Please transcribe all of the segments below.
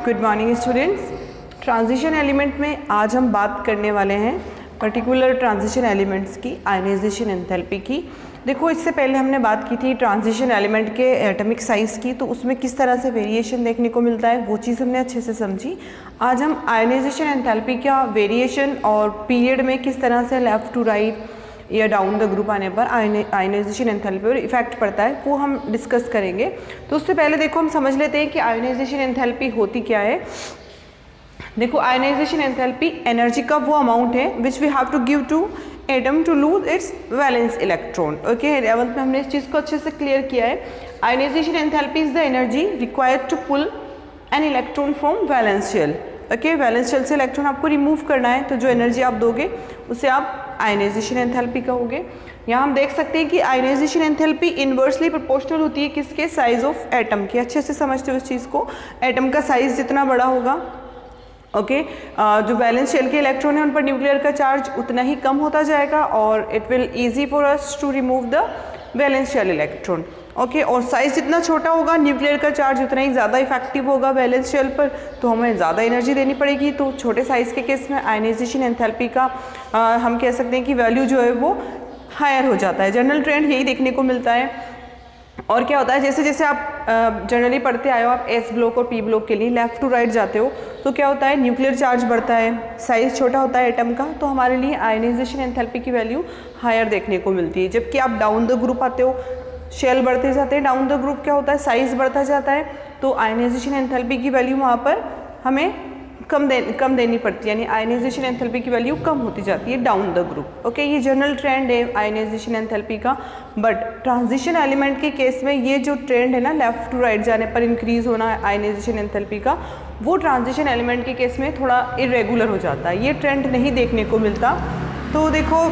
Good morning students. Transition element में आज हम बात करने वाले हैं पर्टिकुलर ट्रांजिशन एलिमेंट्स की आयनाइजेशन एंथैल्पी की। देखो, इससे पहले हमने बात की थी ट्रांजिशन एलिमेंट के एटॉमिक साइज़ की, तो उसमें किस तरह से वेरिएशन देखने को मिलता है वो चीज़ हमने अच्छे से समझी। आज हम आयनाइजेशन एंथैल्पी का वेरिएशन और पीरियड में किस तरह से लेफ़्ट टू राइट या डाउन द ग्रुप आने पर आयनाइजेशन एंथैल्पी पर इफेक्ट पड़ता है वो हम डिस्कस करेंगे। तो उससे पहले देखो हम समझ लेते हैं कि आयनाइजेशन एंथैल्पी होती क्या है। देखो, आयनाइजेशन एंथैल्पी एनर्जी का वो अमाउंट है which we have to give to atom to lose its valence electron. Okay, 11th में हमने इस चीज़ को अच्छे से क्लियर किया है। Ionization enthalpy is the energy required to pull an electron from valence shell. Okay, valence shell से electron आपको रिमूव करना है, तो जो एनर्जी आप दोगे उसे आप आयनाइजेशन एंथैल्पी कहोगे। यहाँ हम देख सकते हैं कि आयनाइजेशन एंथैल्पी इन्वर्सली प्रोपोर्शनल होती है किसके, साइज ऑफ एटम की। अच्छे से समझते हो इस चीज़ को। एटम का साइज जितना बड़ा होगा, ओके, जो वैलेंस शेल के इलेक्ट्रॉन है उन पर न्यूक्लियर का चार्ज उतना ही कम होता जाएगा और it will easy for us to remove the valence shell electron. Okay, और साइज जितना छोटा होगा न्यूक्लियर का चार्ज उतना ही ज़्यादा इफेक्टिव होगा वैलेंस शेल पर, तो हमें ज़्यादा एनर्जी देनी पड़ेगी। तो छोटे साइज़ के केस में आयनाइजेशन एंथैल्पी का हम कह सकते हैं कि वैल्यू जो है वो हायर हो जाता है। जनरल ट्रेंड यही देखने को मिलता है। और क्या होता है, जैसे जैसे आप जनरली पढ़ते आए हो, आप एस ब्लॉक और पी ब्लॉक के लिए लेफ़्ट टू राइट जाते हो, तो क्या होता है, न्यूक्लियर चार्ज बढ़ता है, साइज़ छोटा होता है एटम का, तो हमारे लिए आयनाइजेशन एंथैल्पी की वैल्यू हायर देखने को मिलती है। जबकि आप डाउन द ग्रुप आते हो, शेल बढ़ते जाते हैं, डाउन द ग्रुप क्या होता है, साइज़ बढ़ता जाता है, तो आयनाइजेशन एंथैल्पी की वैल्यू वहाँ पर हमें कम देनी पड़ती है, यानी आयनाइजेशन एंथैल्पी की वैल्यू कम होती जाती है डाउन द ग्रुप। ओके, ये जनरल ट्रेंड है आयनाइजेशन एंथैल्पी का। बट ट्रांजिशन एलिमेंट के केस में ये जो ट्रेंड है ना, लेफ्ट टू राइट जाने पर इंक्रीज होना आयनाइजेशन एंथैल्पी का, वो ट्रांजिशन एलिमेंट के केस में थोड़ा इरेगुलर हो जाता है, ये ट्रेंड नहीं देखने को मिलता। तो देखो,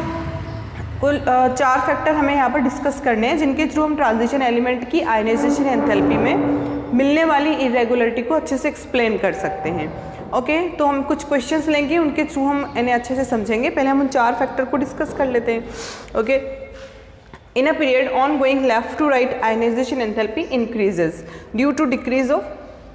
कुल 4 फैक्टर हमें यहाँ पर डिस्कस करने हैं जिनके थ्रू हम ट्रांजिशन एलिमेंट की आयनाइजेशन एंथैल्पी में मिलने वाली इरेगुलरिटी को अच्छे से एक्सप्लेन कर सकते हैं। ओके, तो हम कुछ क्वेश्चंस लेंगे, उनके थ्रू हम इन्हें अच्छे से समझेंगे। पहले हम उन 4 फैक्टर को डिस्कस कर लेते हैं। Okay, in a period on going left to right ionization enthalpy increases due to decrease of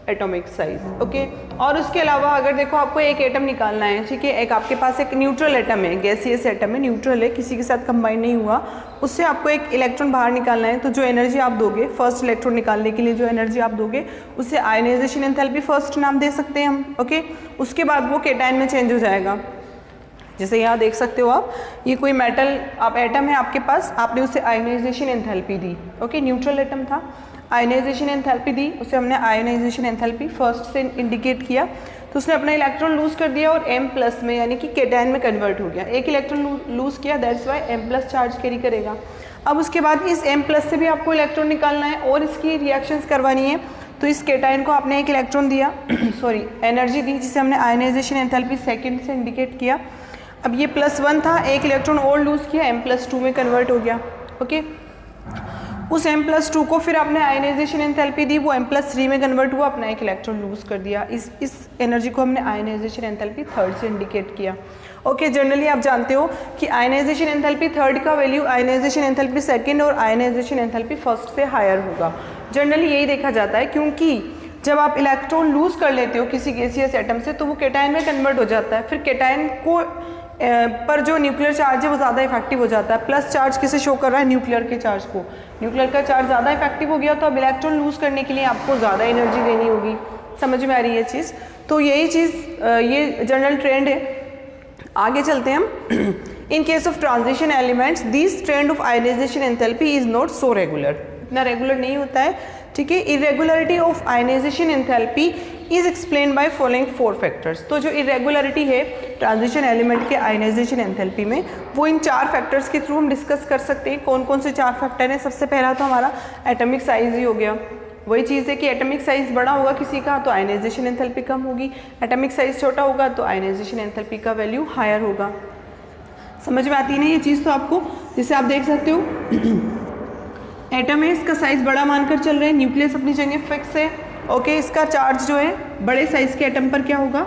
atomic size. Okay, और उसके अलावा अगर देखो आपको एक एटम निकालना है, ठीक है, एक आपके पास एक न्यूट्रल एटम है, गैसियस एटम है, न्यूट्रल है, किसी के साथ कंबाइन नहीं हुआ, उससे आपको एक इलेक्ट्रॉन बाहर निकालना है, तो जो एनर्जी आप दोगे, फर्स्ट इलेक्ट्रॉन निकालने के लिए जो एनर्जी आप दोगे उसे आयनाइजेशन एंथैल्पी फर्स्ट नाम दे सकते हैं हम। ओके, उसके बाद वो केटायन में चेंज हो जाएगा। जैसे यहाँ देख सकते हो आप, ये कोई मेटल आप एटम है आपके पास, आपने उसे आयनाइजेशन एंथैल्पी दी। ओके, न्यूट्रल एटम था, आयनाइजेशन एंथैल्पी दी, उसे हमने आयनाइजेशन एंथैल्पी फर्स्ट से इंडिकेट किया, तो उसने अपना इलेक्ट्रॉन लूज कर दिया और M+ में यानी कि केटायन में कन्वर्ट हो गया। एक इलेक्ट्रॉन लूज किया, that's why M+ charge carry करेगा। अब उसके बाद इस M+ से भी आपको इलेक्ट्रॉन निकालना है और इसकी रिएक्शंस करवानी है, तो इस केटायन को आपने एक इलेक्ट्रॉन दिया सॉरी एनर्जी दी, जिसे हमने आयनाइजेशन एंथैल्पी सेकेंड से इंडिकेट किया। अब ये +1 था, एक इलेक्ट्रॉन और लूज किया, M+2 में कन्वर्ट हो गया। ओके, उस M+2 को फिर आपने आयनाइजेशन एंथैल्पी दी, वो M+3 में कन्वर्ट हुआ, अपना एक इलेक्ट्रॉन लूज कर दिया। इस एनर्जी को हमने आयनाइजेशन एंथैल्पी थर्ड से इंडिकेट किया। ओके, जनरली आप जानते हो कि आयनाइजेशन एंथैल्पी थर्ड का वैल्यू आयनाइजेशन एंथैल्पी सेकंड और आयनाइजेशन एंथैल्पी फर्स्ट से हायर होगा। जनरली यही देखा जाता है, क्योंकि जब आप इलेक्ट्रॉन लूज कर लेते हो किसी गैसियस एटम से, तो वो केटायन में कन्वर्ट हो जाता है, फिर केटायन को पर जो न्यूक्लियर चार्ज है वो ज़्यादा इफेक्टिव हो जाता है। प्लस चार्ज किसे शो कर रहा है, न्यूक्लियर के चार्ज को। न्यूक्लियर का चार्ज ज़्यादा इफेक्टिव हो गया, तो अब इलेक्ट्रॉन लूज करने के लिए आपको ज़्यादा एनर्जी देनी होगी। समझ में आ रही है चीज़? तो यही चीज़, ये जनरल ट्रेंड है। आगे चलते हैं हम। In case of transition elements this trend of ionization enthalpy is not so regular, इतना रेगुलर नहीं होता है, ठीक है। Irregularity of ionization enthalpy is explain by following 4 factors. तो जो इरेगुलरिटी है ट्रांजिशन एलिमेंट के आयनाइजेशन एंथैल्पी में, वो इन 4 फैक्टर्स के थ्रू हम डिस्कस कर सकते हैं। कौन कौन से 4 फैक्टर हैं? सबसे पहला तो हमारा एटॉमिक साइज ही हो गया। वही चीज़ है कि एटॉमिक साइज बड़ा होगा किसी का तो आयनाइजेशन एंथैल्पी कम होगी, एटॉमिक साइज छोटा होगा तो आयनाइजेशन एंथैल्पी का वैल्यू हायर होगा। समझ में आती है ना ये चीज़? तो आपको जैसे आप देख सकते हो एटम है, इसका साइज बड़ा मानकर चल रहे हैं, न्यूक्लियस अपनी जगह फिक्स है। ओके, इसका चार्ज जो है बड़े साइज के एटम पर क्या होगा,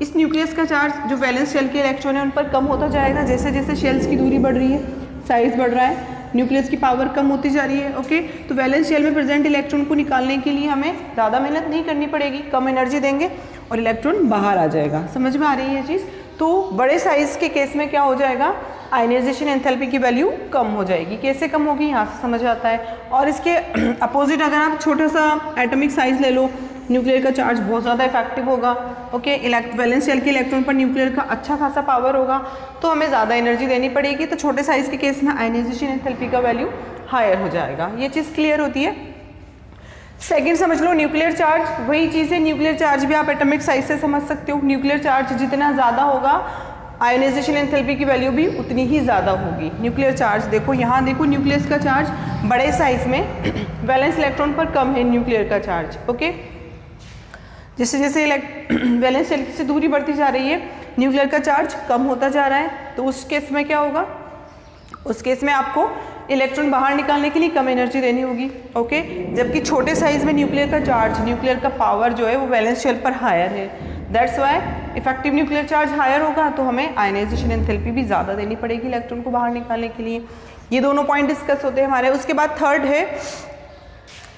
इस न्यूक्लियस का चार्ज जो वैलेंस शेल के इलेक्ट्रॉन है उन पर कम होता जाएगा। जैसे जैसे शेल्स की दूरी बढ़ रही है, साइज बढ़ रहा है, न्यूक्लियस की पावर कम होती जा रही है। ओके, तो वैलेंस शेल में प्रेजेंट इलेक्ट्रॉन को निकालने के लिए हमें ज़्यादा मेहनत नहीं करनी पड़ेगी, कम एनर्जी देंगे और इलेक्ट्रॉन बाहर आ जाएगा। समझ में आ रही है ये चीज़? तो बड़े साइज के केस में क्या हो जाएगा, आयनाइजेशन एंथैल्पी की वैल्यू कम हो जाएगी। कैसे कम होगी, यहाँ से समझ आता है। और इसके अपोजिट अगर आप छोटा सा एटॉमिक साइज ले लो, न्यूक्लियर का चार्ज बहुत ज़्यादा इफेक्टिव होगा। ओके, वैलेंस शेल के इलेक्ट्रॉन पर न्यूक्लियर का अच्छा खासा पावर होगा, तो हमें ज़्यादा एनर्जी देनी पड़ेगी। तो छोटे साइज के केस में आयनाइजेशन एंथैल्पी का वैल्यू हायर हो जाएगा। ये चीज़ क्लियर होती है। सेकंड समझ लो, न्यूक्लियर चार्ज, वही चीज़ है। न्यूक्लियर चार्ज भी आप एटॉमिक साइज से समझ सकते हो। न्यूक्लियर चार्ज जितना ज़्यादा होगा, आयनाइजेशन एंथैल्पी की वैल्यू भी उतनी ही ज़्यादा होगी। न्यूक्लियर चार्ज देखो, यहाँ देखो, न्यूक्लियस का चार्ज बड़े साइज में, वैलेंस इलेक्ट्रॉन पर कम है न्यूक्लियर का चार्ज। ओके, जैसे जैसे वैलेंस शेल से दूरी बढ़ती जा रही है, न्यूक्लियर का चार्ज कम होता जा रहा है। तो उस केस में क्या होगा, उस केस में आपको इलेक्ट्रॉन बाहर निकालने के लिए कम एनर्जी देनी होगी। ओके, जबकि छोटे साइज में न्यूक्लियर का चार्ज, न्यूक्लियर का पावर जो है वो वैलेंस शेल पर हायर है। That's why effective nuclear charge higher होगा, तो हमें आयनाइजेशन एंथैल्पी भी ज़्यादा देनी पड़ेगी इलेक्ट्रॉन को बाहर निकालने के लिए। ये दोनों पॉइंट डिस्कस होते हैं हमारे। उसके बाद थर्ड है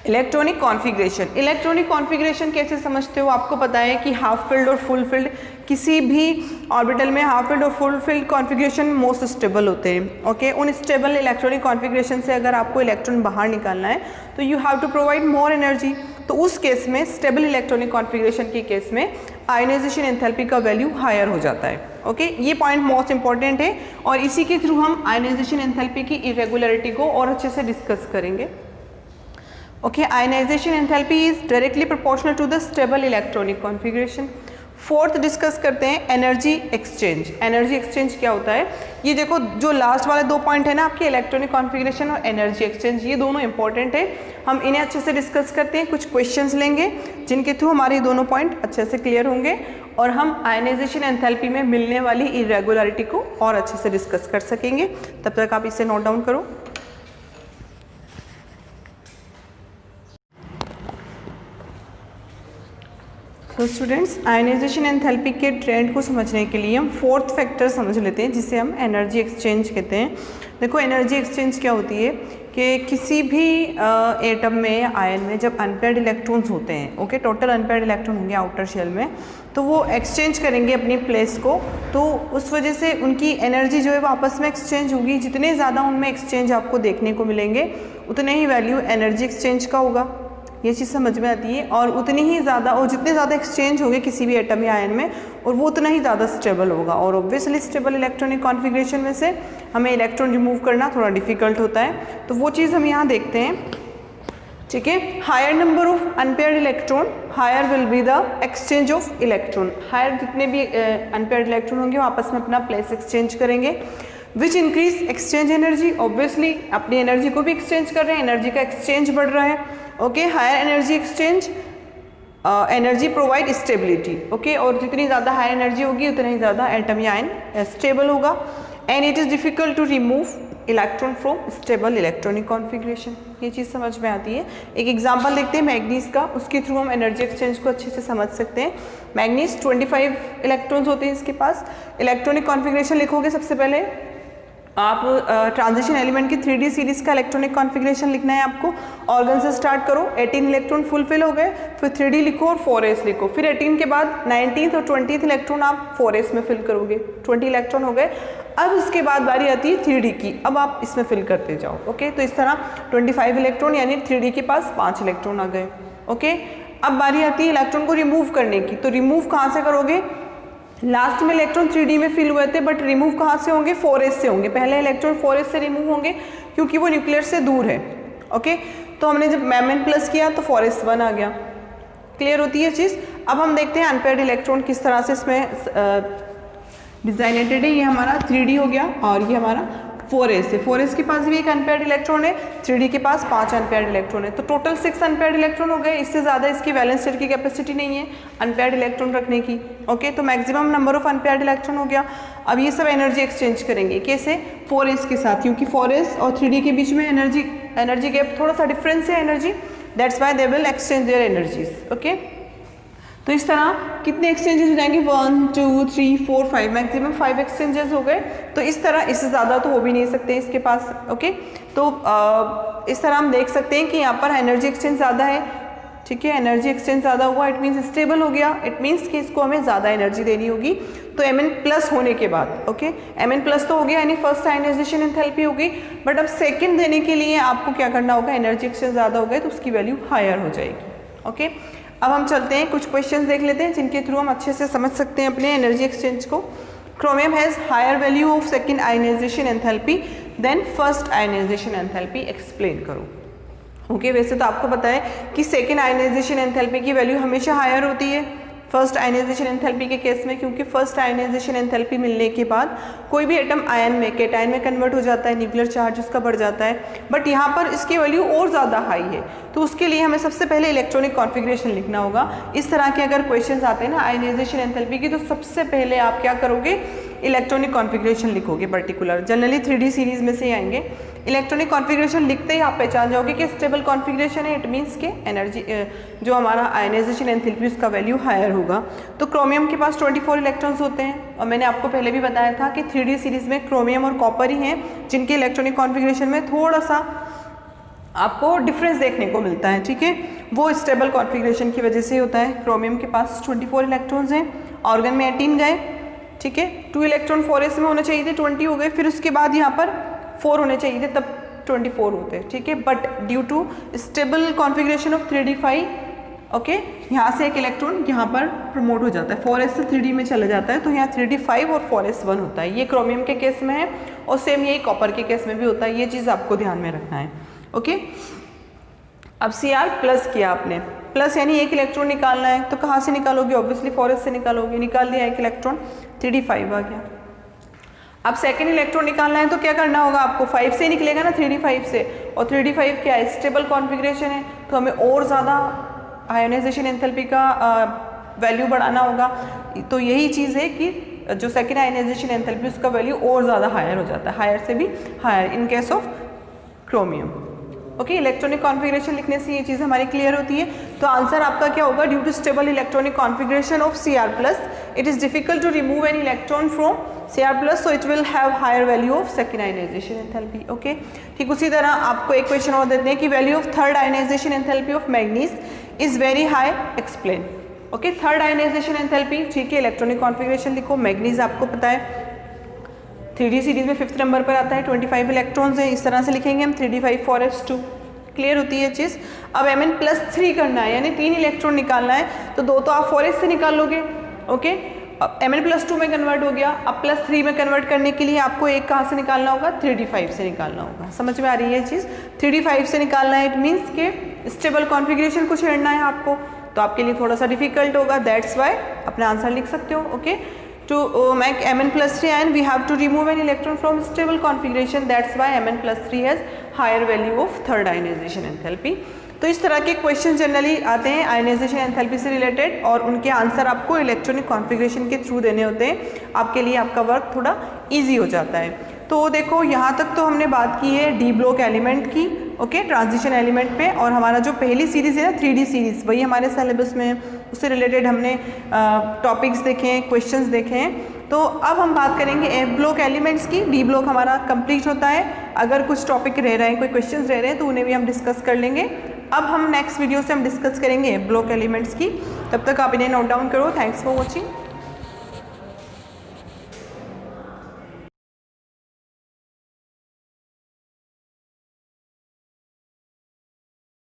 इलेक्ट्रॉनिक कॉन्फ़िगरेशन। इलेक्ट्रॉनिक कॉन्फ़िगरेशन कैसे समझते हो, आपको पता है कि हाफ फील्ड और फुल फील्ड, किसी भी ऑर्बिटल में हाफ फील्ड और full field configuration most stable होते हैं। ओके, उन स्टेबल इलेक्ट्रॉनिक कॉन्फ़िगरेशन से अगर आपको इलेक्ट्रॉन बाहर निकालना है तो you have to provide more energy. तो उस केस में, स्टेबल इलेक्ट्रॉनिक कॉन्फ़िगरेशन के केस में आयनाइजेशन एंथैल्पी का वैल्यू हायर हो जाता है। ओके, ये पॉइंट मोस्ट इंपॉर्टेंट है और इसी के थ्रू हम आयनाइजेशन एंथैल्पी की इरेगुलरिटी को और अच्छे से डिस्कस करेंगे। Okay, ionization enthalpy is directly proportional to the stable electronic configuration. Fourth discuss करते हैं एनर्जी एक्सचेंज। एनर्जी एक्सचेंज क्या होता है, ये देखो जो लास्ट वाले दो पॉइंट है ना आपके, इलेक्ट्रॉनिक कॉन्फ़िगरेशन और एनर्जी एक्सचेंज, ये दोनों इंपॉर्टेंट है। हम इन्हें अच्छे से डिस्कस करते हैं। कुछ क्वेश्चंस लेंगे जिनके थ्रू हमारे दोनों पॉइंट अच्छे से क्लियर होंगे और हम आयनाइजेशन एंथैल्पी में मिलने वाली इरेगुलरिटी को और अच्छे से डिस्कस कर सकेंगे। तब तक आप इसे नोट डाउन करो। तो स्टूडेंट्स, आयनाइजेशन एंथैल्पी के ट्रेंड को समझने के लिए हम फोर्थ फैक्टर समझ लेते हैं, जिसे हम एनर्जी एक्सचेंज कहते हैं। देखो, एनर्जी एक्सचेंज क्या होती है कि किसी भी एटम में या आयन में जब अनपेयर्ड इलेक्ट्रॉन्स होते हैं, ओके, टोटल अनपेयर्ड इलेक्ट्रॉन होंगे आउटर शेल में, तो वो एक्सचेंज करेंगे अपनी प्लेस को। तो उस वजह से उनकी एनर्जी जो है वो आपस में एक्सचेंज होगी। जितने ज़्यादा उनमें एक्सचेंज आपको देखने को मिलेंगे, उतने ही वैल्यू एनर्जी एक्सचेंज का होगा। ये चीज़ समझ में आती है। और उतनी ही ज़्यादा, और जितने ज़्यादा एक्सचेंज होंगे किसी भी एटम या आयन में, और वो उतना ही ज़्यादा स्टेबल होगा। और ऑब्वियसली स्टेबल इलेक्ट्रॉनिक कॉन्फ़िगरेशन में से हमें इलेक्ट्रॉन रिमूव करना थोड़ा डिफिकल्ट होता है। तो वो चीज़ हम यहाँ देखते हैं। ठीक है, higher number of unpaired electron, higher will be the exchange of electron. Higher जितने भी अनपेयर्ड इलेक्ट्रॉन होंगे वो आपस में अपना प्लेस एक्सचेंज करेंगे। Which increase exchange energy, obviously अपनी एनर्जी को भी एक्सचेंज कर रहे हैं, एनर्जी का एक्सचेंज बढ़ रहा है। Okay, higher energy exchange, energy provide stability. Okay, और जितनी ज़्यादा हायर एनर्जी होगी उतना ही ज़्यादा एटम या आयन स्टेबल होगा। And it is difficult to remove electron from stable electronic configuration. ये चीज़ समझ में आती है। एक एग्जांपल देखते हैं मैग्नीज का, उसके थ्रू हम एनर्जी एक्सचेंज को अच्छे से समझ सकते हैं। मैग्नीज 25 इलेक्ट्रॉन्स होते हैं इसके पास। इलेक्ट्रॉनिक कॉन्फ़िगरेशन लिखोगे सबसे पहले आप, ट्रांजिशन एलिमेंट की 3D सीरीज का इलेक्ट्रॉनिक कॉन्फ़िगरेशन लिखना है आपको। ऑर्गन से स्टार्ट करो, 18 इलेक्ट्रॉन फुलफिल हो गए, फिर 3D लिखो और 4s लिखो। फिर 18 के बाद 19th और 20th इलेक्ट्रॉन आप 4s में फिल करोगे, 20 इलेक्ट्रॉन हो गए। अब इसके बाद बारी आती है 3D की, अब आप इसमें फिल करते जाओ। ओके, तो इस तरह 25 इलेक्ट्रॉन यानी 3D के पास 5 इलेक्ट्रॉन आ गए। ओके, अब बारी आती है इलेक्ट्रॉन को रिमूव करने की। तो रिमूव कहाँ से करोगे, लास्ट में इलेक्ट्रॉन 3D में फिल हुए थे, बट रिमूव कहाँ से होंगे, 4s से होंगे। पहले इलेक्ट्रॉन 4s से रिमूव होंगे क्योंकि वो न्यूक्लियर से दूर है। ओके, तो हमने जब Mn प्लस किया तो 4s1 आ गया। क्लियर होती है चीज़। अब हम देखते हैं अनपेयर्ड इलेक्ट्रॉन किस तरह से इसमें डिजाइनेटेड है। ये हमारा 3D हो गया और ये हमारा 4s है। 4s के पास भी एक अनपेयर्ड इलेक्ट्रॉन है, 3D के पास 5 अनपेयर्ड इलेक्ट्रॉन है। तो टोटल 6 अनपेयर्ड इलेक्ट्रॉन हो गए। इससे ज़्यादा इसकी वैलेंस शेल की कैपेसिटी नहीं है अनपेयर्ड इलेक्ट्रॉन रखने की। ओके, तो maximum number of unpaired electron हो गया। अब ये सब एनर्जी एक्सचेंज करेंगे कैसे, 4s के साथ, क्योंकि 4s और 3D के बीच में एनर्जी गैप थोड़ा सा डिफरेंस है energy, that's why they will exchange their energies. Okay, तो इस तरह कितने एक्सचेंजेस हो जाएंगे, 1 2 3 4 5, मैक्सिमम 5 एक्सचेंजेस हो गए। तो इस तरह, इससे ज़्यादा तो हो भी नहीं सकते इसके पास। ओके, तो इस तरह हम देख सकते हैं कि यहाँ पर एनर्जी एक्सचेंज ज़्यादा है, ठीक है, एनर्जी एक्सचेंज ज़्यादा हुआ, इट मीन्स स्टेबल हो गया, इट मीन्स कि इसको हमें ज़्यादा एनर्जी देनी होगी। तो Mn प्लस होने के बाद, ओके, Mn प्लस तो हो गया यानी फर्स्ट आयनाइजेशन एंथैल्पी होगी, बट अब सेकंड देने के लिए आपको क्या करना होगा, एनर्जी एक्सचेंज ज़्यादा हो गया तो उसकी वैल्यू हायर हो जाएगी। ओके, अब हम चलते हैं कुछ क्वेश्चन देख लेते हैं जिनके थ्रू हम अच्छे से समझ सकते हैं अपने एनर्जी एक्सचेंज को। Chromium has higher value of second ionization enthalpy than first ionization enthalpy, explain करो। ओके, वैसे तो आपको पता है कि सेकेंड आयनाइजेशन एंथैल्पी की वैल्यू हमेशा हायर होती है फर्स्ट आयनाइजेशन एंथैल्पी के केस में, क्योंकि फर्स्ट आयनाइजेशन एंथैल्पी मिलने के बाद कोई भी एटम आयन में कैटायन में कन्वर्ट हो जाता है, न्यूक्लियर चार्ज उसका बढ़ जाता है, बट यहाँ पर इसकी वैल्यू और ज़्यादा हाई है। तो उसके लिए हमें सबसे पहले इलेक्ट्रॉनिक कॉन्फ़िगरेशन लिखना होगा। इस तरह के अगर क्वेश्चन आते हैं ना आयनाइजेशन एंथैल्पी की, तो सबसे पहले आप क्या करोगे, इलेक्ट्रॉनिक कॉन्फ़िगरेशन लिखोगे पर्टिकुलर, जनरली 3D सीरीज में से आएंगे। इलेक्ट्रॉनिक कॉन्फ़िगरेशन लिखते ही आप पहचान जाओगे कि स्टेबल कॉन्फ़िगरेशन है, इट मीन्स के एनर्जी जो हमारा आयनाइजेशन एंथैल्पी उसका वैल्यू हायर होगा। तो क्रोमियम के पास 24 इलेक्ट्रॉन्स होते हैं, और मैंने आपको पहले भी बताया था कि 3D सीरीज में क्रोमियम और कॉपर ही हैं जिनके इलेक्ट्रॉनिक कॉन्फ़िगरेशन में थोड़ा सा आपको डिफरेंस देखने को मिलता है। ठीक है, वो स्टेबल कॉन्फ़िगरेशन की वजह से होता है। क्रोमियम के पास 24 इलेक्ट्रॉन्स हैं, ऑर्गन में 18 गए, ठीक है, 2 इलेक्ट्रॉन 4s में होने चाहिए थे, 20 हो गए, फिर उसके बाद यहाँ पर 4 होने चाहिए थे, तब 24 होते हैं। ठीक है, but due to stable configuration of 3d5, okay, यहाँ से एक इलेक्ट्रॉन यहाँ पर प्रमोट हो जाता है, 4s से 3d में चला जाता है, तो यहाँ 3d5 और 4s1 होता है। ये क्रोमियम के केस में है, और सेम यही कॉपर के केस में भी होता है। ये चीज़ आपको ध्यान में रखना है। ओके, अब Cr प्लस किया आपने, प्लस यानी एक इलेक्ट्रॉन निकालना है, तो कहाँ से निकालोगे, ऑब्वियसली 4s से निकालोगे, निकाल दिया एक इलेक्ट्रॉन, 3d5 आ गया। अब सेकेंड इलेक्ट्रॉन निकालना है तो क्या करना होगा आपको, 5 से निकलेगा ना 3d5 से, और 3d5 क्या है, स्टेबल कॉन्फ़िगरेशन है, तो हमें और ज़्यादा आयोनाइजेशन एंथैल्पी का वैल्यू बढ़ाना होगा। तो यही चीज़ है कि जो सेकेंड आयोनाइजेशन एंथैल्पी उसका वैल्यू और ज़्यादा हायर हो जाता है, हायर से भी higher in case of chromium. Okay, electronic configuration लिखने से ये चीज़ हमारी क्लियर होती है। तो आंसर आपका क्या होगा, due to stable electronic configuration of Cr plus it is difficult to remove an electron from Cr plus, so it will have higher value of second ionization enthalpy. Okay, ठीक उसी तरह आपको एक क्वेश्चन और देते हैं कि value of third ionization enthalpy of manganese is very high, explain. Okay, third ionization enthalpy, ठीक है, इलेक्ट्रॉनिक कॉन्फ़िगरेशन लिखो। मैग्नीज आपको पता है 3D सीरीज में 5th नंबर पर आता है, 25 इलेक्ट्रॉन्स हैं, इस तरह से लिखेंगे हम 3d5 4s2, क्लियर होती है चीज़। अब Mn+3 करना है, यानी 3 इलेक्ट्रॉन निकालना है, तो 2 तो आप 4s से निकाल लोगे। ओके, अब Mn+2 में कन्वर्ट हो गया, अब +3 में कन्वर्ट करने के लिए आपको एक कहाँ से निकालना होगा, 3d5 से निकालना होगा। समझ में आ रही है ये चीज़, 3d5 से निकालना है, इट मीन्स के स्टेबल कॉन्फ़िगरेशन को छेड़ना है आपको, तो आपके लिए थोड़ा सा डिफिकल्ट होगा, दैट्स वाई अपना आंसर लिख सकते हो। Okay, to make Mn+3 ion we have to remove an electron from stable configuration, that's why Mn+3 has higher value of third ionization enthalpy। तो इस तरह के क्वेश्चन जनरली आते हैं आयनाइजेशन एंथैल्पी से रिलेटेड, और उनके आंसर आपको इलेक्ट्रॉनिक कॉन्फ़िगरेशन के थ्रू देने होते हैं, आपके लिए आपका वर्क थोड़ा इजी हो जाता है। तो देखो यहाँ तक तो हमने बात की है डी ब्लॉक एलिमेंट की, ओके, ट्रांजिशन एलिमेंट पे, और हमारा जो पहली सीरीज़ है ना 3D सीरीज़, वही हमारे सिलेबस में है, उससे रिलेटेड हमने टॉपिक्स देखे हैं, क्वेश्चंस देखे हैं। तो अब हम बात करेंगे एफ ब्लॉक एलिमेंट्स की। डी ब्लॉक हमारा कंप्लीट होता है, अगर कुछ टॉपिक रह रहे हैं, कोई क्वेश्चंस रह रहे हैं तो उन्हें भी हम डिस्कस कर लेंगे। अब हम नेक्स्ट वीडियो से हम डिस्कस करेंगे एफ ब्लॉक एलिमेंट्स की, तब तक आप इन्हें नोट डाउन करो। Thanks for watching.